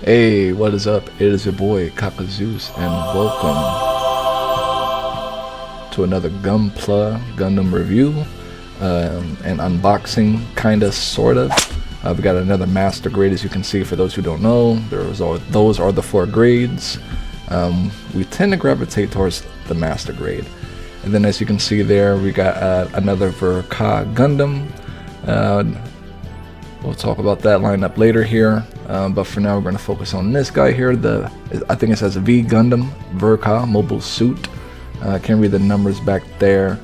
Hey, what is up? It is your boy Kakazeus, and welcome to another Gunpla Gundam review, and unboxing, kinda, sorta. We got another master grade, as you can see. For those who don't know, those are the 4 grades. We tend to gravitate towards the master grade, and then as you can see there, we got another Ver.Ka Gundam. We'll talk about that lineup later here, but for now we're going to focus on this guy here. I think it says V Gundam Ver.Ka Mobile Suit. I can't read the numbers back there,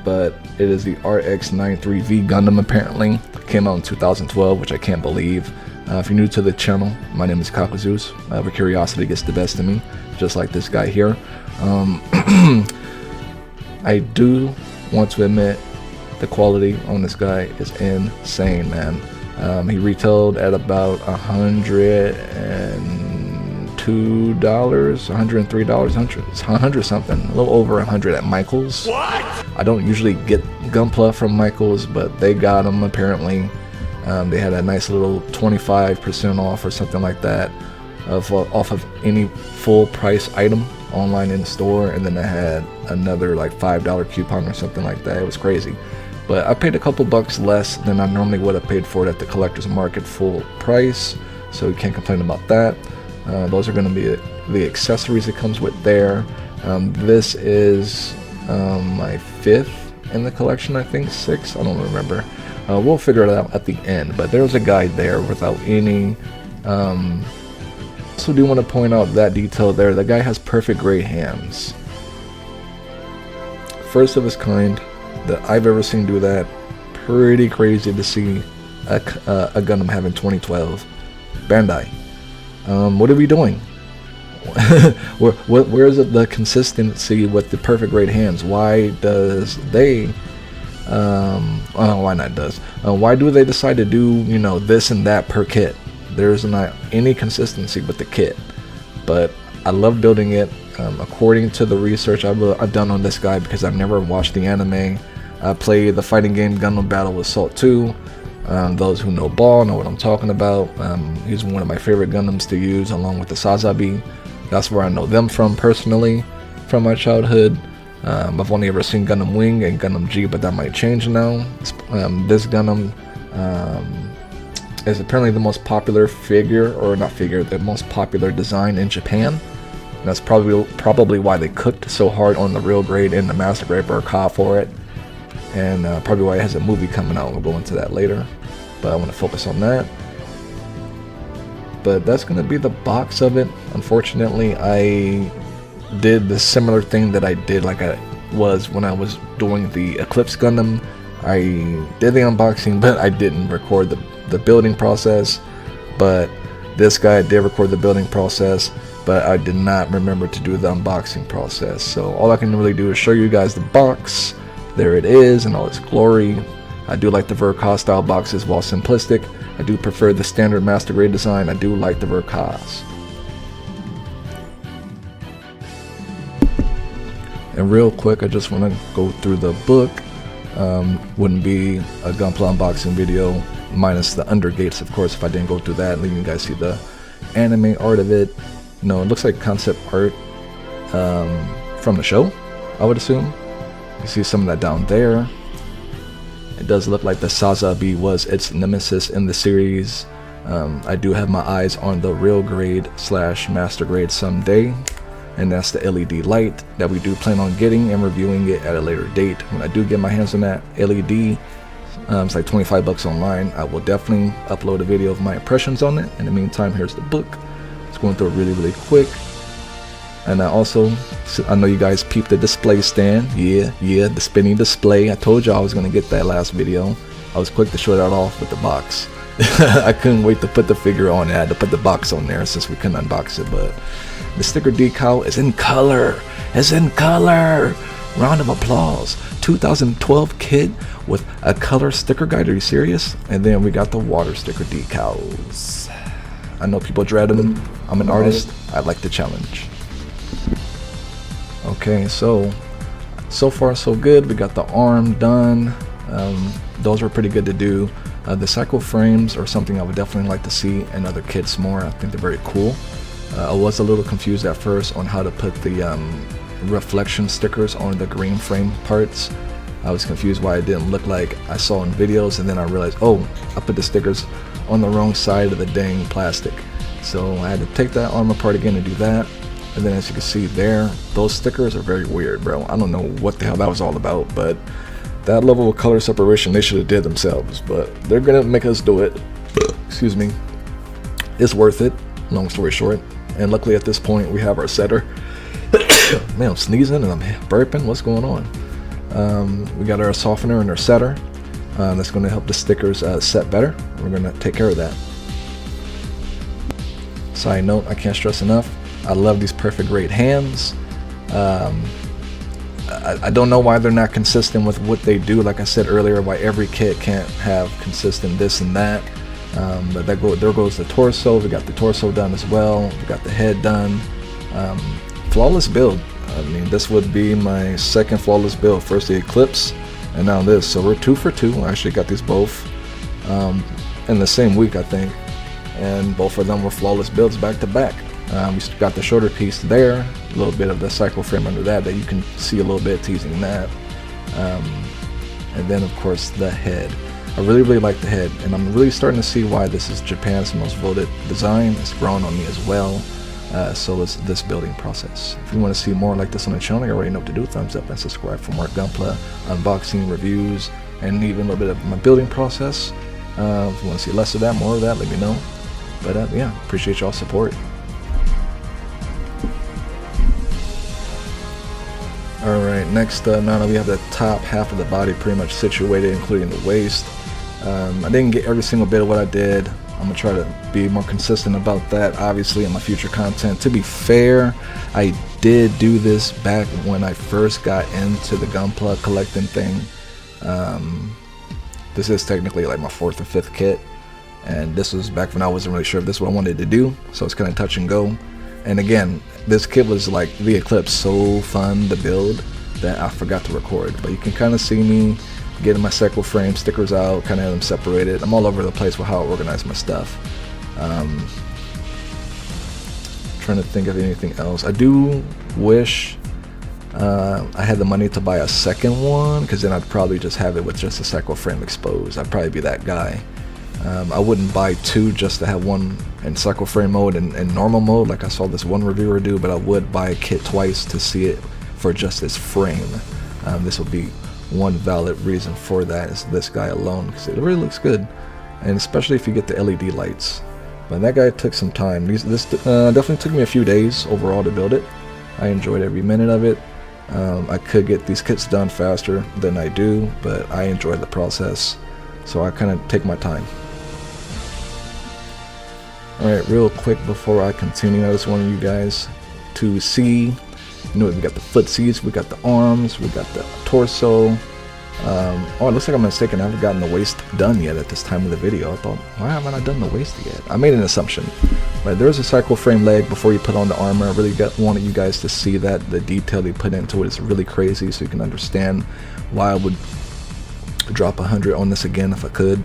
but it is the RX-93V Gundam. Apparently came out in 2012, which I can't believe. If you're new to the channel, my name is Kakazeus. But curiosity gets the best of me, just like this guy here. I do want to admit, the quality on this guy is insane, man. He retailed at about $102, $103, it's 100 something, a little over 100 at Michaels. What? I don't usually get Gunpla from Michaels, but they got them apparently. They had a nice little 25% off or something like that off of any full price item online in the store, and then they had another like $5 coupon or something like that. It was crazy. But I paid a couple bucks less than I normally would have paid for it at the collector's market full price, so you can't complain about that. Those are going to be the accessories it comes with there. This is my 5th in the collection, I think 6th, I don't remember. We'll figure it out at the end, but there's a guide there without any. Also do want to point out that detail there. The guy has perfect grade hands, first of his kind that I've ever seen do that. Pretty crazy to see a Gundam have in 2012. Bandai, what are we doing? where is it, the consistency with the perfect grade hands? Why does they why not does why do they decide to do, you know, this and that per kit? There's not any consistency with the kit, but I love building it. According to the research I've done on this guy, because I've never watched the anime, I played the fighting game Gundam Battle Assault 2. Those who know Ball know what I'm talking about. He's one of my favorite Gundams to use, along with the Sazabi. That's where I know them from personally, from my childhood. I've only ever seen Gundam Wing and Gundam G, but that might change now. This Gundam is apparently the most popular the most popular design in Japan. And that's probably why they cooked so hard on the real grade and the master grade Ver.Ka for it. And probably why it has a movie coming out. We'll go into that later, but I want to focus on that. But that's going to be the box of it. Unfortunately, I did the similar thing that I did like I was when I was doing the Eclipse Gundam. I did the unboxing, but I didn't record the building process. But this guy did record the building process, but I did not remember to do the unboxing process. So all I can really do is show you guys the box. There it is in all its glory. I do like the Ver.Ka style boxes. While simplistic, I do prefer the standard master grade design. I do like the Ver.Kas. And real quick, I just want to go through the book. Wouldn't be a Gunpla unboxing video minus the undergates, of course, if I didn't go through that, letting you guys see the anime art of it. You know, it looks like concept art from the show, I would assume. You see some of that down there. It does look like the Sazabi was its nemesis in the series. I do have my eyes on the real grade / master grade someday, and that's the LED light that we do plan on getting and reviewing it at a later date. When I do get my hands on that LED, it's like 25 bucks online. I will definitely upload a video of my impressions on it. In the meantime, here's the book. It's going through it really quick. And I know you guys peeped the display stand. Yeah, the spinning display. I told you I was going to get that last video. I was quick to show that off with the box. I couldn't wait to put the figure on. I had to put the box on there since we couldn't unbox it. But the sticker decal is in color. It's in color. Round of applause. 2012 kit with a color sticker guide. Are you serious? And then we got the water sticker decals. I know people dread them. I'm an artist. I like the challenge. Okay, so far so good. We got the arm done. Those were pretty good to do. The cycle frames are something I would definitely like to see in other kits more. I think they're very cool. I was a little confused at first on how to put the reflection stickers on the green frame parts. I was confused why it didn't look like I saw in videos, and then I realized, oh, I put the stickers on the wrong side of the dang plastic. So I had to take that arm apart again to do that. And then as you can see there, those stickers are very weird, bro. I don't know what the hell that was all about, but that level of color separation they should have did themselves, but they're gonna make us do it. Excuse me. It's worth it, long story short. And luckily at this point we have our setter. Man, I'm sneezing and I'm burping. What's going on? We got our softener and our setter. That's going to help the stickers set better. We're going to take care of that. Side note, I can't stress enough, I love these perfect grade hands. I don't know why they're not consistent with what they do. Like I said earlier, why every kit can't have consistent this and that. But there goes the torso. We got the torso done as well. We got the head done. Flawless build. I mean, this would be my second flawless build. First the Eclipse, and now this. So we're 2 for 2. I actually got these both in the same week, I think. And both of them were flawless builds back to back. We got the shoulder piece there, a little bit of the cycle frame under that you can see a little bit teasing that. And then of course the head. I really like the head, and I'm really starting to see why this is Japan's most voted design. It's grown on me as well. So is this building process. If you want to see more like this on the channel, you already know what to do. Thumbs up and subscribe for more Gunpla unboxing, reviews, and even a little bit of my building process. If you want to see less of that, more of that, let me know. But yeah, appreciate y'all's support. Alright, next now that we have the top half of the body pretty much situated, including the waist. I didn't get every single bit of what I did. I'm going to try to be more consistent about that, obviously, in my future content. To be fair, I did do this back when I first got into the Gunpla collecting thing. This is technically like my 4th or 5th kit, and this was back when I wasn't really sure if this is what I wanted to do, so it's kind of touch and go. And again, this kit was like the Eclipse, so fun to build that I forgot to record, but you can kind of see me getting my cycle frame stickers out, kind of have them separated. I'm all over the place with how I organize my stuff. Trying to think of anything else. I do wish I had the money to buy a second one, because then I'd probably just have it with just the cycle frame exposed. I'd probably be that guy. I wouldn't buy 2 just to have one in cycle frame mode and normal mode like I saw this one reviewer do, but I would buy a kit twice to see it for just this frame. This will be one valid reason for that, is this guy alone, because it really looks good, and especially if you get the LED lights. But that guy took some time. This definitely took me a few days overall to build it. I enjoyed every minute of it. I could get these kits done faster than I do, but I enjoy the process, so I kind of take my time. Alright, real quick before I continue, I just wanted you guys to see, you know, we got the footsies, we got the arms, we got the torso. Oh, it looks like I'm mistaken. I haven't gotten the waist done yet at this time of the video. I thought, why haven't I done the waist yet? I made an assumption. But there's a cycle frame leg before you put on the armor. I really wanted you guys to see that. The detail they put into it is really crazy, so you can understand why I would drop 100 on this again if I could,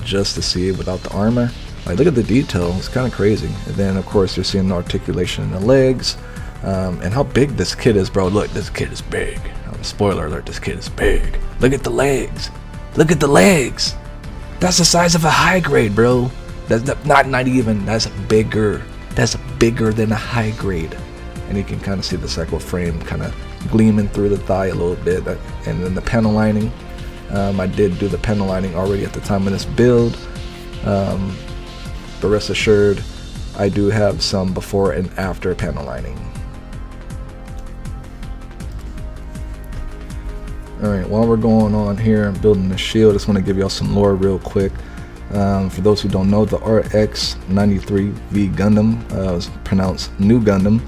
just to see it without the armor. Like, look at the detail. It's kind of crazy. And then, of course, you're seeing the articulation in the legs. And how big this kit is, bro. Look, this kit is big. Spoiler alert, this kit is big. Look at the legs. Look at the legs. That's the size of a high grade, bro. That's not even, that's bigger. That's bigger than a high grade. And you can kind of see the cycle frame kind of gleaming through the thigh a little bit. And then the panel lining. I did do the panel lining already at the time of this build. But rest assured, I do have some before and after panel lining. Alright, while we're going on here building the shield, I just want to give y'all some lore real quick. For those who don't know, the RX-93V Gundam, pronounced Nugundam,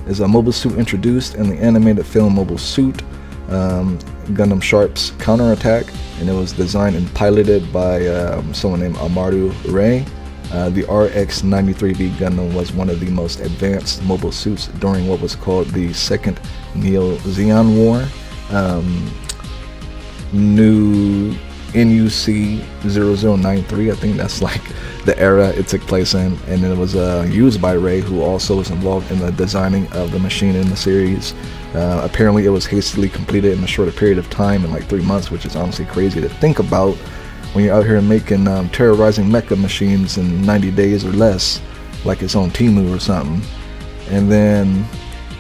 is a mobile suit introduced in the animated film Mobile Suit, Gundam Sharp's Counterattack, and it was designed and piloted by someone named Amaru Ray. The RX-93V Gundam was one of the most advanced mobile suits during what was called the Second Neo-Zeon War. New NUC0093. I think that's like the era it took place in, and it was used by Ray, who also was involved in the designing of the machine in the series. Apparently it was hastily completed in a shorter period of time, in like 3 months, which is honestly crazy to think about when you're out here making terrorizing mecha machines in 90 days or less, like it's on Temu or something. And then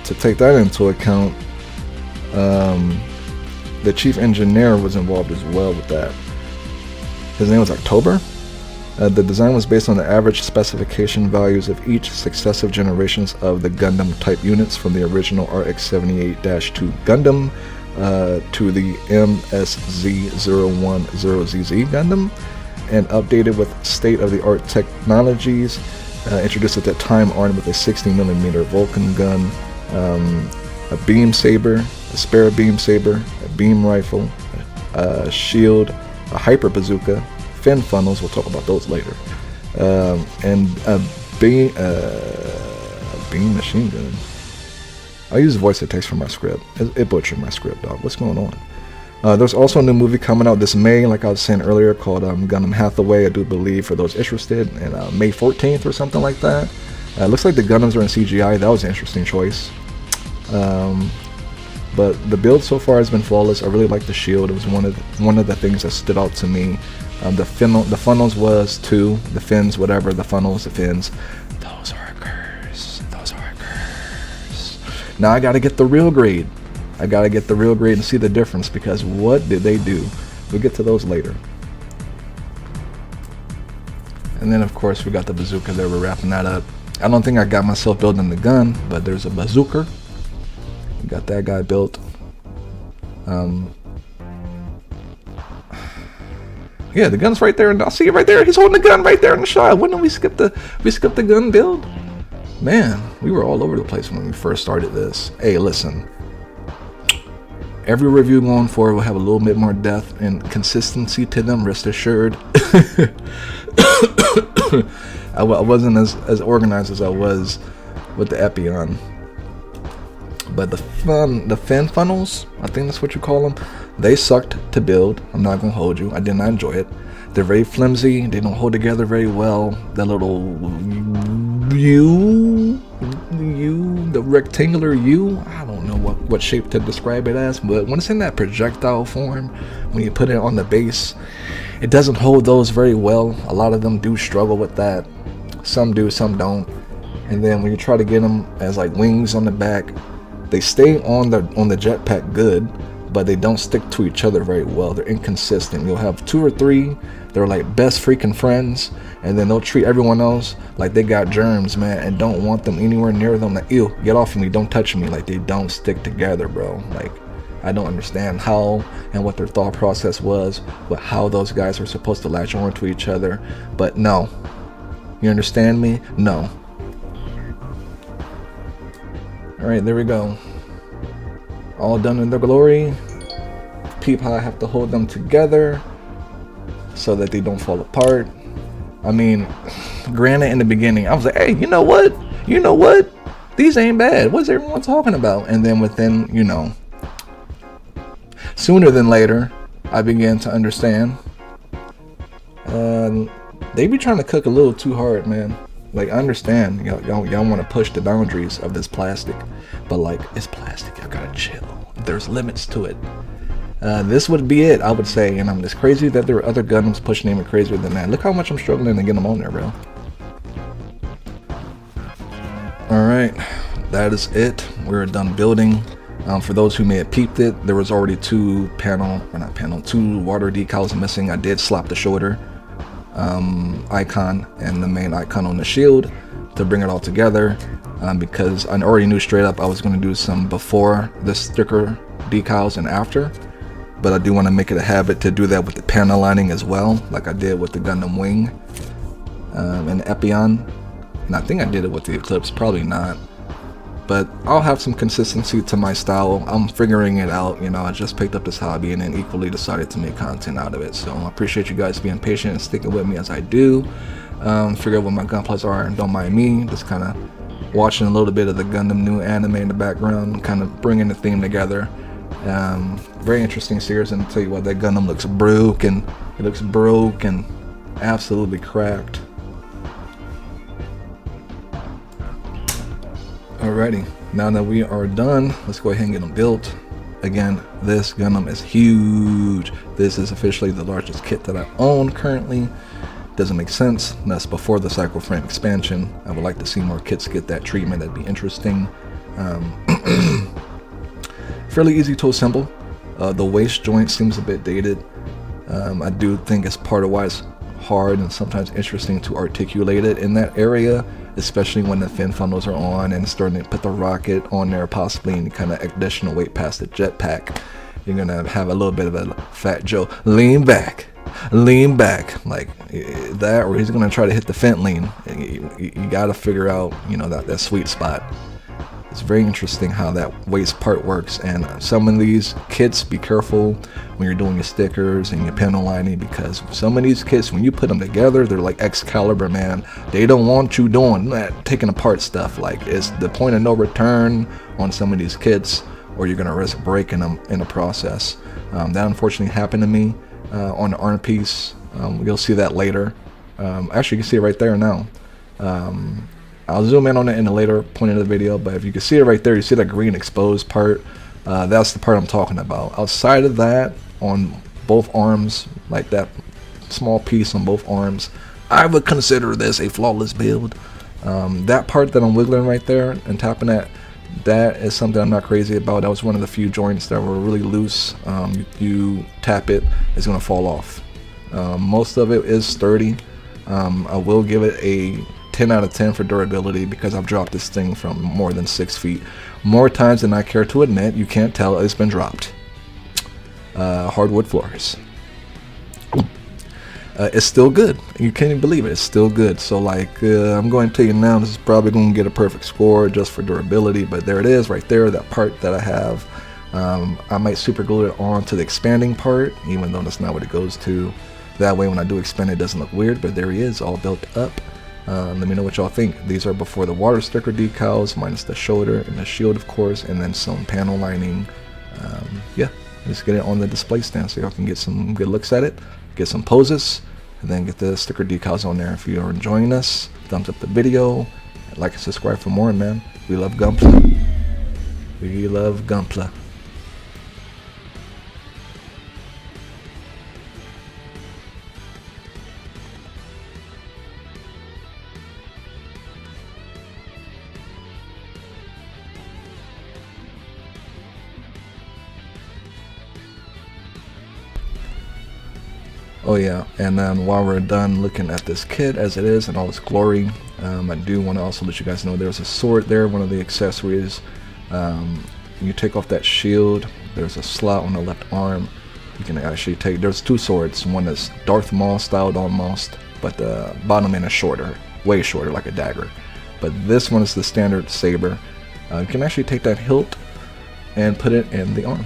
to take that into account, the chief engineer was involved as well with that. His name was October. The design was based on the average specification values of each successive generations of the Gundam type units, from the original RX-78-2 Gundam to the MSZ010ZZ Gundam, and updated with state-of-the-art technologies introduced at that time, armed with a 60mm Vulcan gun, a beam saber, a spare beam saber, a beam rifle, a shield, a hyper bazooka, fin funnels, we'll talk about those later, and a beam machine gun. I use voice to text for my script. It butchered my script, dog. What's going on? There's also a new movie coming out this May, like I was saying earlier, called Gundam Hathaway, I do believe, for those interested, and May 14th or something like that. Looks like the Gundams are in CGI. That was an interesting choice. But the build so far has been flawless. I really like the shield. It was one of the things that stood out to me. The funnels was 2, the fins, whatever, the funnels, the fins. Those are a curse. Those are a curse. Now I gotta get the real grade. I gotta get the real grade and see the difference, because what did they do? We'll get to those later. And then of course we got the bazooka there. We're wrapping that up. I don't think I got myself building the gun, but there's a bazooka. We got that guy built. Yeah, the gun's right there, and I'll see it right there. He's holding the gun right there in the shot. When did we skip the gun build? Man, we were all over the place when we first started this. Hey, listen. Every review going forward will have a little bit more depth and consistency to them, rest assured. I wasn't as organized as I was with the Epion. But the fin funnels, I think that's what you call them, they sucked to build. I'm not gonna hold you. I did not enjoy it. They're very flimsy. They don't hold together very well. That little U, the rectangular U, I don't know what shape to describe it as, but when it's in that projectile form, when you put it on the base, it doesn't hold those very well. A lot of them do struggle with that. Some do, some don't. And then when you try to get them as like wings on the back, they stay on the jetpack good, but they don't stick to each other very well. They're inconsistent. You'll have 2 or 3, they're like best freaking friends, and then they'll treat everyone else like they got germs, man, and don't want them anywhere near them. Like, ew, get off of me, don't touch me. Like, they don't stick together, bro. Like, I don't understand how and what their thought process was, but how those guys are supposed to latch on to each other. But no, you understand me? No. Alright, there we go. All done in their glory. Peep how I have to hold them together so that they don't fall apart. I mean, granted, in the beginning, I was like, hey, you know what? You know what? These ain't bad. What's everyone talking about? And then within, you know, sooner than later, I began to understand. They be trying to cook a little too hard, man. Like, I understand, y'all want to push the boundaries of this plastic, but like, it's plastic, y'all gotta chill. There's limits to it. This would be it, I would say, and I'm just crazy that there are other Gundams pushing even crazier than that. Look how much I'm struggling to get them on there, bro. Alright, that is it. We're done building. For those who may have peeped it, there was already 2 water decals missing. I did slap the shoulder icon and the main icon on the shield to bring it all together, because I already knew straight up I was going to do some before the sticker decals and after, but I do want to make it a habit to do that with the panel lining as well, like I did with the Gundam Wing and the Epion, and I think I did it with the Eclipse, probably not, but I'll have some consistency to my style. I'm figuring it out, you know. I just picked up this hobby and then equally decided to make content out of it. So I appreciate you guys being patient and sticking with me as I do. Figure out what my gunplays are, and don't mind me. Just kind of watching a little bit of the Gundam new anime in the background, kind of bringing the theme together. Very interesting series, and I'll tell you what, that Gundam looks broken. It looks broken, absolutely cracked. Alrighty, now that we are done, let's go ahead and get them built. Again, this Gundam is huge. This is officially the largest kit that I own currently. Doesn't make sense. That's before the cycle frame expansion. I would like to see more kits get that treatment. That'd be interesting. Fairly easy to assemble. The waist joint seems a bit dated. I do think it's part of why it's hard and sometimes interesting to articulate it in that area, especially when the fin funnels are on and starting to put the rocket on there, possibly any kind of additional weight past the jetpack. You're gonna have a little bit of a Fat Joe lean back, like that, or he's gonna try to hit the fin lean. You gotta figure out, you know, that sweet spot. It's very interesting how that waist part works, and some of these kits, be careful when you're doing your stickers and your panel lining, because some of these kits, when you put them together, they're like Excalibur, man. They don't want you doing that, taking apart stuff. Like, it's the point of no return on some of these kits, or you're gonna risk breaking them in the process. That unfortunately happened to me on the arm piece. You'll see that later. Actually, you can see it right there now. I'll zoom in on it in a later point of the video, but if you can see it right there, you see that green exposed part. That's the part I'm talking about. Outside of that, on both arms, like that small piece on both arms, I would consider this a flawless build. That part that I'm wiggling right there and tapping at, that is something I'm not crazy about. That was one of the few joints that were really loose. You tap it, it's going to fall off. Most of it is sturdy. I will give it a 10 out of 10 for durability, because I've dropped this thing from more than 6 feet more times than I care to admit. You can't tell it's been dropped. Hardwood floors. It's still good. You can't even believe it. It's still good. So like, I'm going to tell you now, this is probably going to get a perfect score just for durability, but there it is right there, that part that I have. I might super glue it on to the expanding part, even though that's not what it goes to. That way when I do expand, it doesn't look weird, but there he is, all built up. Let me know what y'all think. These are before the water sticker decals, minus the shoulder and the shield, of course, and then some panel lining. Yeah, let's get it on the display stand so y'all can get some good looks at it, get some poses, and then get the sticker decals on there. If you are enjoying this, thumbs up the video, like and subscribe for more, man. We love Gunpla. We love Gunpla. Oh yeah, and then while we're done looking at this kit as it is in all its glory, I do want to also let you guys know there's a sword there, one of the accessories. You take off that shield, there's a slot on the left arm. You can actually take, there's two swords, one is Darth Maul styled almost, but the bottom end is shorter, way shorter, like a dagger. But this one is the standard saber. You can actually take that hilt and put it in the arm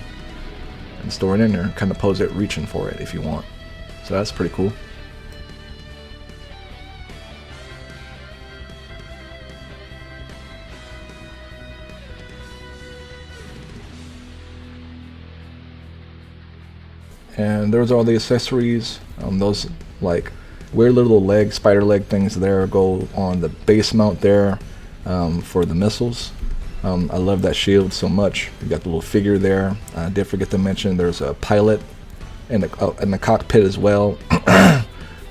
and store it in there, kind of pose it reaching for it if you want. So that's pretty cool. And there's all the accessories. Those like weird little leg, spider leg things there go on the base mount there for the missiles. I love that shield so much. You got the little figure there. I did forget to mention there's a pilot in the cockpit as well,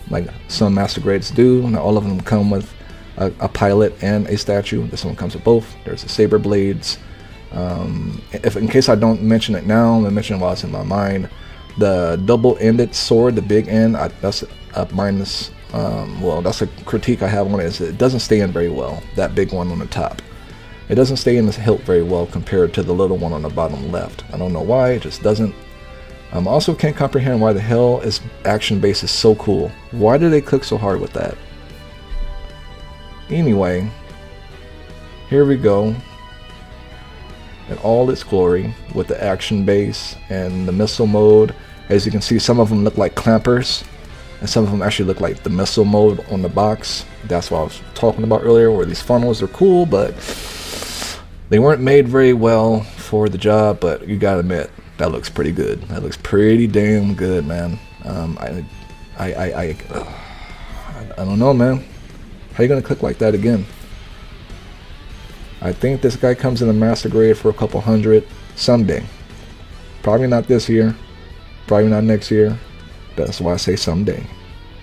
like some master grades do. Not all of them come with a pilot and a statue. This one comes with both. There's the saber blades. If in case I don't mention it now, I'm gonna mention it while it's in my mind. The double-ended sword, the big end, that's a minus. Well, that's a critique I have on it. Is it doesn't stay in very well. That big one on the top, it doesn't stay in the hilt very well compared to the little one on the bottom left. I don't know why. It just doesn't. I also can't comprehend why the hell is action base is so cool. Why did they click so hard with that? Anyway, here we go in all its glory with the action base and the missile mode. As you can see, some of them look like clampers and some of them actually look like the missile mode on the box. That's what I was talking about earlier, where these funnels are cool, but they weren't made very well for the job. But you gotta admit, that looks pretty good. That looks pretty damn good, man. I don't know, man. How you gonna click like that again? I think this guy comes in the master grade for a couple hundred someday. Probably not this year. Probably not next year. That's why I say someday.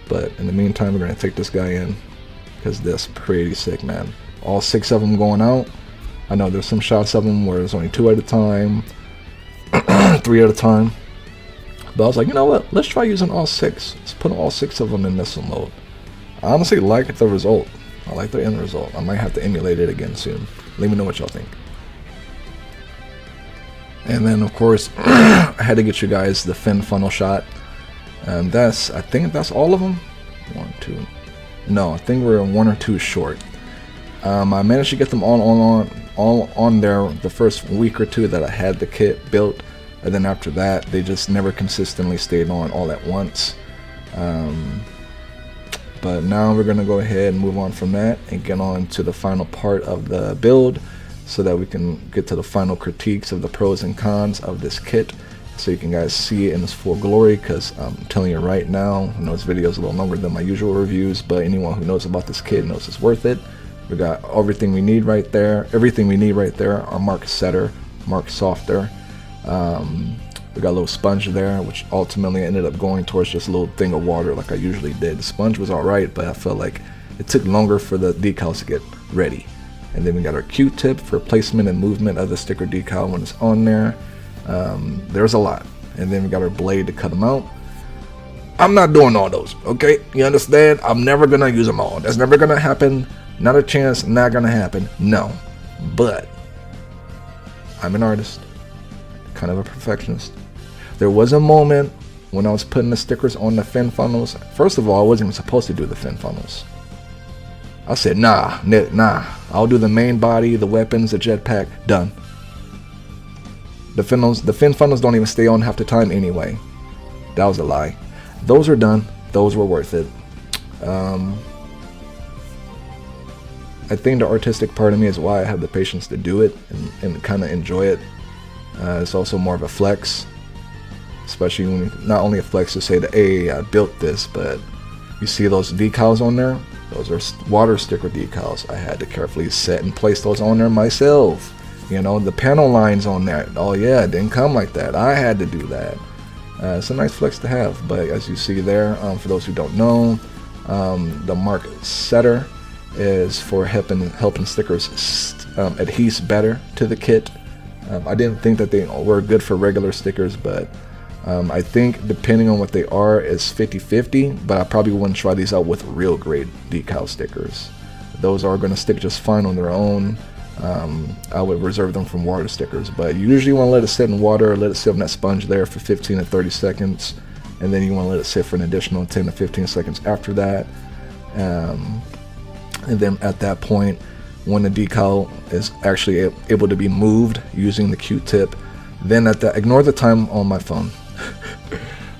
But in the meantime, we're gonna take this guy in because that's pretty sick, man. All 6 of them going out. I know there's some shots of them where there's only 2 at a time, 3 at a time. But I was like, you know what? Let's try using all 6. Let's put all 6 of them in missile mode. I honestly like the result. I like the end result. I might have to emulate it again soon. Let me know what y'all think. And then, of course, I had to get you guys the fin funnel shot. And I think that's all of them. 1, 2. No, I think we're 1 or 2 short. I managed to get them all on there the first week or 2 that I had the kit built. And then after that, they just never consistently stayed on all at once. But now we're going to go ahead and move on from that and get on to the final part of the build so that we can get to the final critiques of the pros and cons of this kit so you can guys see it in its full glory, because I'm telling you right now, I know this video is a little longer than my usual reviews, but anyone who knows about this kit knows it's worth it. We got everything we need right there. Everything we need right there. Our mark setter, mark softer. We got a little sponge there, which ultimately ended up going towards just a little thing of water like I usually did. The sponge was alright, but I felt like it took longer for the decals to get ready. And then we got our Q-tip for placement and movement of the sticker decal when it's on there. There's a lot. And then we got our blade to cut them out. I'm not doing all those, okay? You understand? I'm never gonna use them all. That's never gonna happen. Not a chance, not gonna happen. No. But I'm an artist, kind of a perfectionist. There was a moment when I was putting the stickers on the fin funnels. First of all, I wasn't even supposed to do the fin funnels. I said, nah, I'll do the main body, the weapons, the jetpack, done. The fin funnels don't even stay on half the time anyway. That was a lie. Those are done. Those were worth it. I think the artistic part of me is why I have the patience to do it and kind of enjoy it. It's also more of a flex. Especially when, not only a flex to say that, hey, I built this, but you see those decals on there? Those are water sticker decals. I had to carefully set and place those on there myself. You know, the panel lines on there. Oh yeah, it didn't come like that. I had to do that. It's a nice flex to have. But as you see there, for those who don't know, the mark setter is for helping stickers adhere better to the kit. I didn't think that they were good for regular stickers, but I think depending on what they are, it's 50-50, but I probably wouldn't try these out with real grade decal stickers. Those are going to stick just fine on their own. I would reserve them from water stickers, but you usually want to let it sit in water, let it sit on that sponge there for 15 to 30 seconds, and then you want to let it sit for an additional 10 to 15 seconds after that. And then at that point, when the decal is actually able to be moved using the Q-tip, then ignore the time on my phone.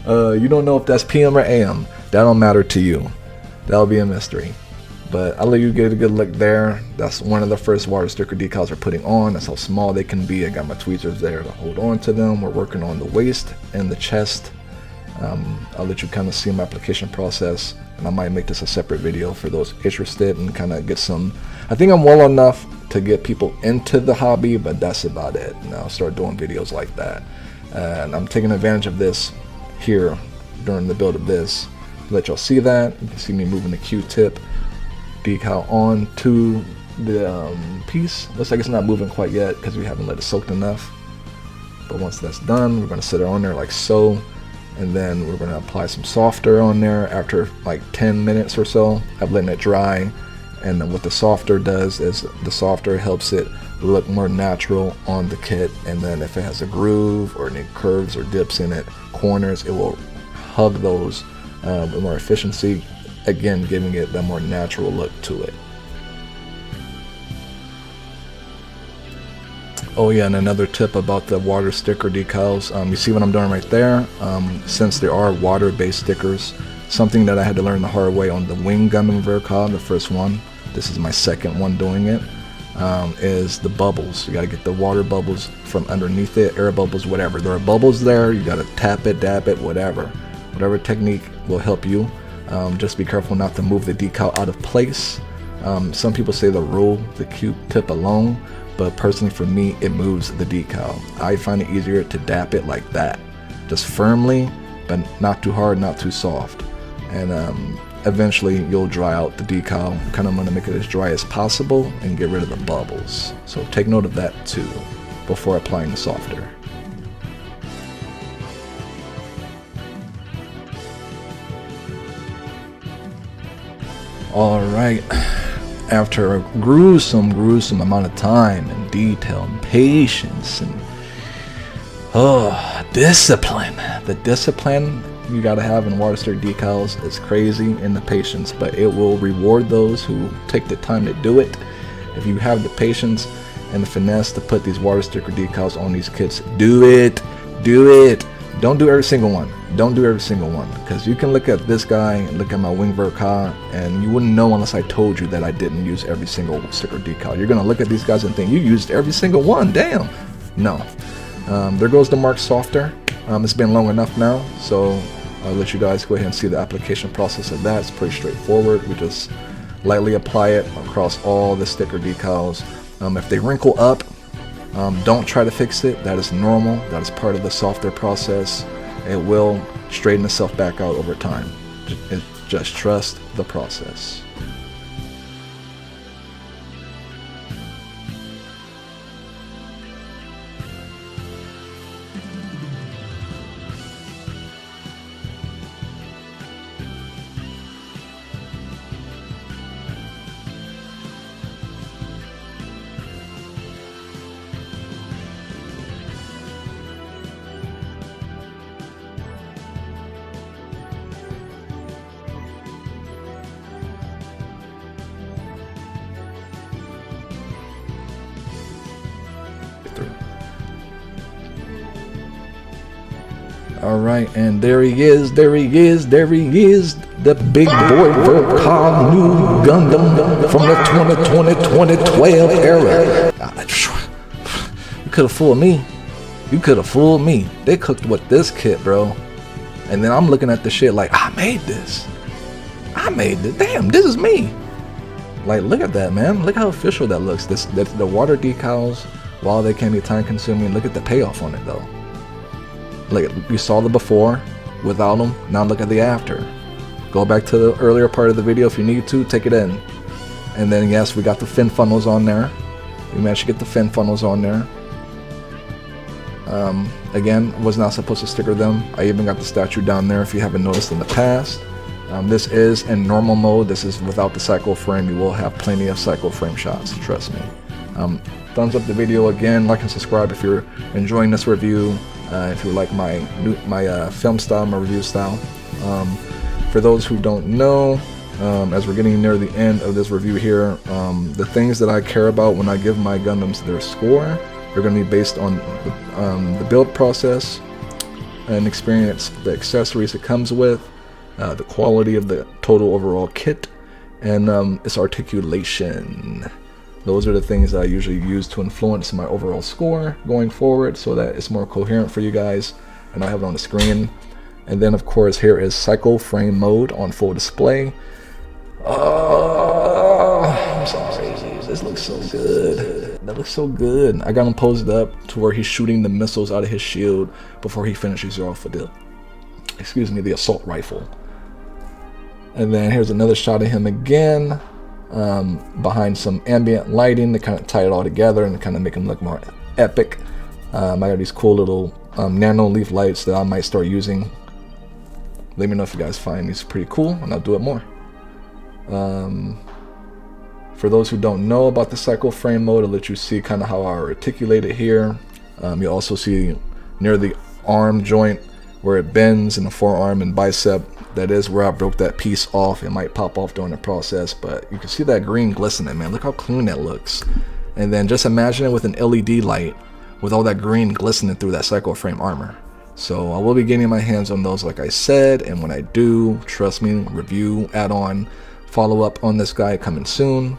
You don't know if that's PM or AM. That don't matter to you. That'll be a mystery. But I'll let you get a good look there. That's one of the first water sticker decals we're putting on. That's how small they can be. I got my tweezers there to hold on to them. We're working on the waist and the chest. I'll let you kind of see my application process, and I might make this a separate video for those interested and kind of get some. I think I'm well enough to get people into the hobby, but that's about it. And I'll start doing videos like that. And I'm taking advantage of this here during the build of this to let y'all see that. You can see me moving the Q-tip decal on to the piece. Looks like it's not moving quite yet because we haven't let it soak enough. But once that's done, we're going to sit it on there like so. And then we're going to apply some softer on there after like 10 minutes or so of letting it dry. And then what the softer does is the softer helps it look more natural on the kit. And then if it has a groove or any curves or dips in it, corners, it will hug those with more efficiency, again giving it that more natural look to it. Oh yeah, and another tip about the water sticker decals, you see what I'm doing right there? Since there are water-based stickers, something that I had to learn the hard way on the Gundam Ver.Ka, the first one. This is my second one doing it. is the bubbles. You got to get the water bubbles from underneath it, air bubbles, whatever. There are bubbles there. You got to tap it, dab it, whatever technique will help you. Just be careful not to move the decal out of place. Some people say the roll the Q-tip alone, but personally for me, it moves the decal. I find it easier to dap it like that, just firmly, but not too hard, not too soft. And eventually you'll dry out the decal. Kind of want to make it as dry as possible and get rid of the bubbles. So take note of that too before applying the softer. Alright, after a gruesome amount of time and detail and patience and discipline. The discipline you gotta have in water sticker decals is crazy, and the patience, but it will reward those who take the time to do it. If you have the patience and the finesse to put these water sticker decals on these kits, do it. Don't do every single one. Don't do every single one, because you can look at this guy and look at my wing Ver.Ka, and you wouldn't know unless I told you that I didn't use every single sticker decal. You're gonna look at these guys and think you used every single one. Damn. No. There goes the mark softer. It's been long enough now, so I'll let you guys go ahead and see the application process of that. It's pretty straightforward. We just lightly apply it across all the sticker decals. If they wrinkle up, don't try to fix it. That is normal. That is part of the softer process. It will straighten itself back out over time. Just trust the process. Alright, and there he is, the big boy Ver.Ka new Gundam from the 2012 era. You could have fooled me. They cooked with this kit, bro. And then I'm looking at the shit like, I made this. Damn, this is me. Like, look at that, man. Look how official that looks. The water decals, while they can be time consuming, look at the payoff on it though. Like, you saw the before without them, now look at the after. Go back to the earlier part of the video if you need to, take it in. And then yes, we got the fin funnels on there. We managed to get the fin funnels on there. Again, was not supposed to sticker them. I even got the statue down there if you haven't noticed in the past. This is in normal mode. This is without the cycle frame. You will have plenty of cycle frame shots, trust me. Thumbs up the video again, like and subscribe if you're enjoying this review. If you like my film style, my review style. For those who don't know, as we're getting near the end of this review here, the things that I care about when I give my Gundams their score, they're going to be based on the build process and experience, the accessories it comes with, the quality of the total overall kit, and its articulation. Those are the things that I usually use to influence my overall score going forward, so that it's more coherent for you guys, and I have it on the screen. And then of course here is cycle frame mode on full display. Oh, I'm sorry, this looks so good. That looks so good. I got him posed up to where he's shooting the missiles out of his shield before he finishes off with the assault rifle. And then here's another shot of him again. Behind some ambient lighting to kind of tie it all together and kind of make them look more epic. I got these cool little nano leaf lights that I might start using. Let me know if you guys find these pretty cool, and I'll do it more. For those who don't know about the cycle frame mode, I'll let you see kind of how I articulate it here. You'll also see near the arm joint where it bends in the forearm and bicep. That is where I broke that piece off. It might pop off during the process, but you can see that green glistening, man. Look how clean that looks. And then just imagine it with an LED light with all that green glistening through that cycle frame armor. So I will be getting my hands on those like I said, and when I do, trust me, review, add-on, follow up on this guy coming soon.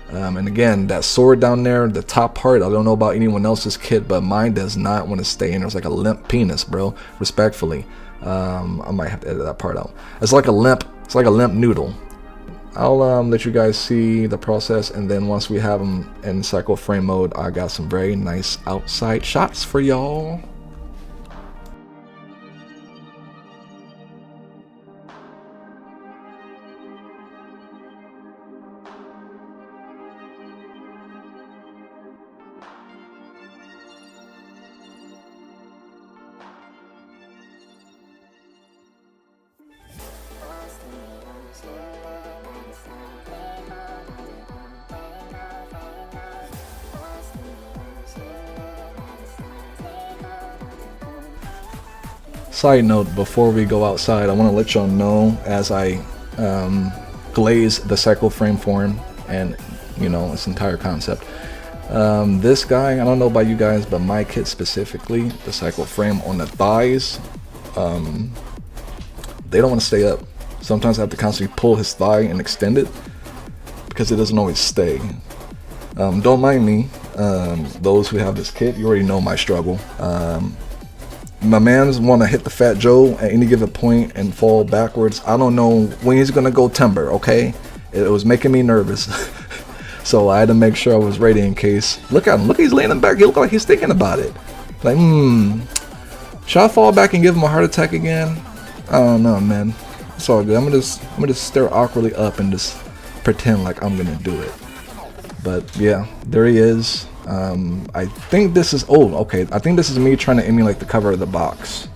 And again, that sword down there, the top part, I don't know about anyone else's kit, but mine does not want to stay in. There's like a limp penis, bro, respectfully. I might have to edit that part out. It's like a limp noodle. I'll let you guys see the process, and then once we have them in cycle frame mode, I got some very nice outside shots for y'all. Side note, before we go outside, I want to let y'all know as I glaze the cycle frame form and, you know, its entire concept. This guy, I don't know about you guys, but my kit specifically, the cycle frame on the thighs, they don't want to stay up. Sometimes I have to constantly pull his thigh and extend it because it doesn't always stay. Don't mind me. Those who have this kit, you already know my struggle. My man's want to hit the Fat Joe at any given point and fall backwards. I don't know when he's gonna go timber, okay? It was making me nervous. So I had to make sure I was ready in case. Look at him, look, he's leaning back. He look like he's thinking about it. Like, should I fall back and give him a heart attack again? I don't know, man. It's all good. I'm gonna just stare awkwardly up and just pretend like I'm gonna do it. But yeah, there he is. I think this is, I think this is me trying to emulate the cover of the box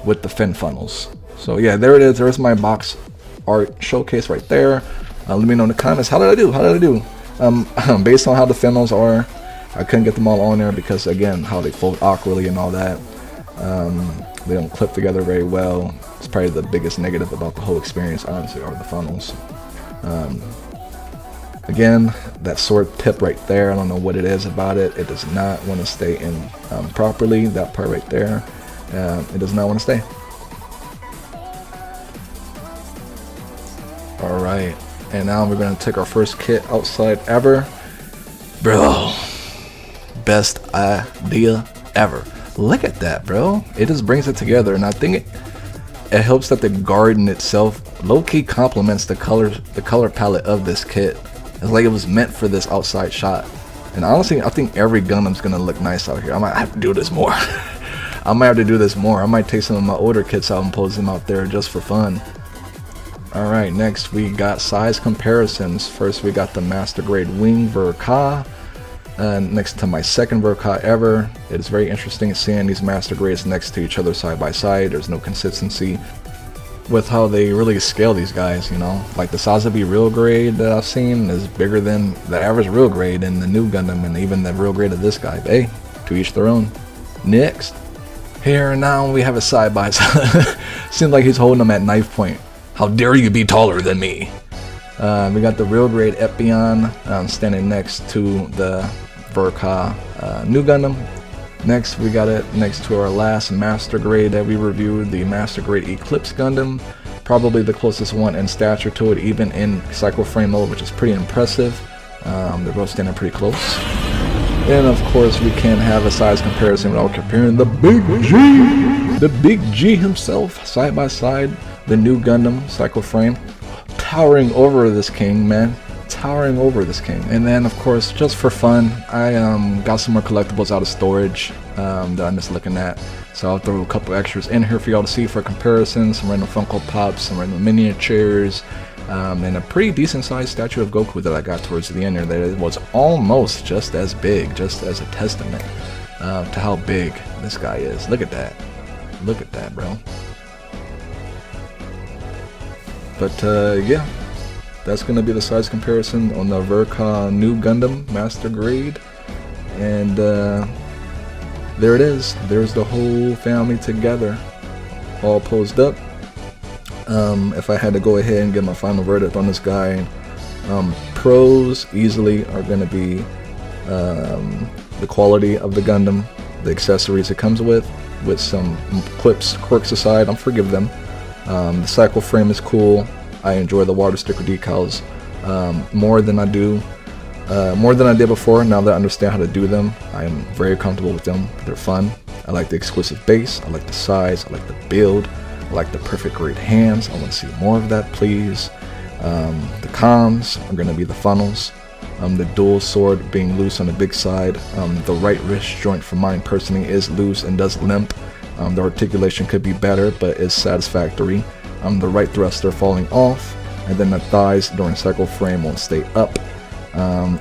with the fin funnels. So yeah, there it is. There's my box art showcase right there. Let me know in the comments, how did I do? Based on how the funnels are, I couldn't get them all on there because, again, how they fold awkwardly and all that. They don't clip together very well. It's probably the biggest negative about the whole experience, honestly, are the funnels. Again, that sword tip right there, I don't know what it is about it. It does not want to stay in properly. That part right there, it does not want to stay. Alright, and now we're going to take our first kit outside ever. Bro, best idea ever. Look at that, bro. It just brings it together, and I think it helps that the garden itself low-key complements the color palette of this kit. It's like it was meant for this outside shot. And honestly, I think every Gundam's gonna look nice out here. I might have to do this more. I might have to do this more. I might take some of my older kits out and pose them out there just for fun. Alright, next we got size comparisons. First we got the Master Grade Wing Ver.Ka. Next to my second Ver.Ka ever. It is very interesting seeing these Master Grades next to each other side by side. There's no consistency with how they really scale these guys, you know. Like the Sazabi real grade that I've seen is bigger than the average real grade in the new Gundam, and even the real grade of this guy. But hey, to each their own. Next, here and now we have a side by side. Seems like he's holding them at knife point. How dare you be taller than me? We got the real grade Epion standing next to the Ver.Ka new Gundam. Next, we got it next to our last Master Grade that we reviewed, the Master Grade Eclipse Gundam. Probably the closest one in stature to it, even in cycle frame mode, which is pretty impressive. They're both standing pretty close. And of course, we can't have a size comparison without comparing the Big G! The Big G himself, side by side, the new Gundam cycle frame. Towering over this king, man. Towering over this king. And then of course, just for fun, I got some more collectibles out of storage that I missed looking at, so I'll throw a couple extras in here for y'all to see for comparison. Some random Funko Pops, some random miniatures, and a pretty decent sized statue of Goku that I got towards the end there that it was almost just as big, just as a testament to how big this guy is. Look at that, bro. But yeah, that's going to be the size comparison on the Ver.Ka new Gundam Master Grade. And there it is. There's the whole family together, all posed up. If I had to go ahead and get my final verdict on this guy, pros easily are going to be the quality of the Gundam, the accessories it comes with some quirks aside, I'll forgive them. The cycle frame is cool. I enjoy the water sticker decals more than I do more than I did before. Now that I understand how to do them, I am very comfortable with them. They're fun. I like the exclusive base. I like the size. I like the build. I like the perfect grade hands. I want to see more of that, please. The cons are going to be the funnels. The dual sword being loose on the big side. The right wrist joint for mine personally is loose and does limp. The articulation could be better, but is satisfactory. The right thruster falling off, and then the thighs during cycle frame won't stay up.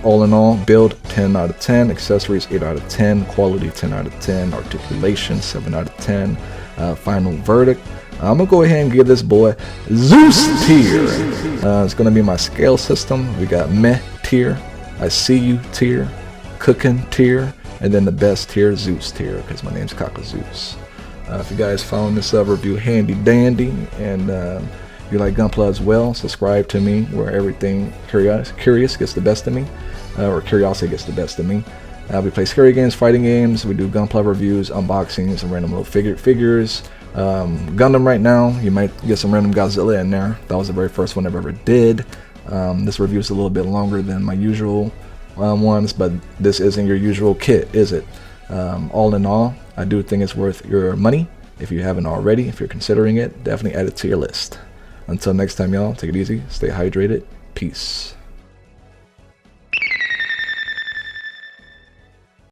All in all, build 10 out of 10, accessories 8 out of 10, quality 10 out of 10, articulation 7 out of 10. Final verdict, I'm gonna go ahead and give this boy Zeus tier. It's gonna be my scale system. We got meh tier, I see you tier, cooking tier, and then the best tier, Zeus tier, because my name's Kaka Zeus. If you guys found this review handy dandy, and you like Gunpla as well, subscribe to me where everything curious gets the best of me, or curiosity gets the best of me. We play scary games, fighting games, we do Gunpla reviews, unboxings, and random little figures. Gundam right now, you might get some random Godzilla in there. That was the very first one I've ever did. This review is a little bit longer than my usual ones, but this isn't your usual kit, is it? All in all, I do think it's worth your money. If you haven't already, if you're considering it, definitely add it to your list. Until next time, y'all, take it easy, stay hydrated, peace.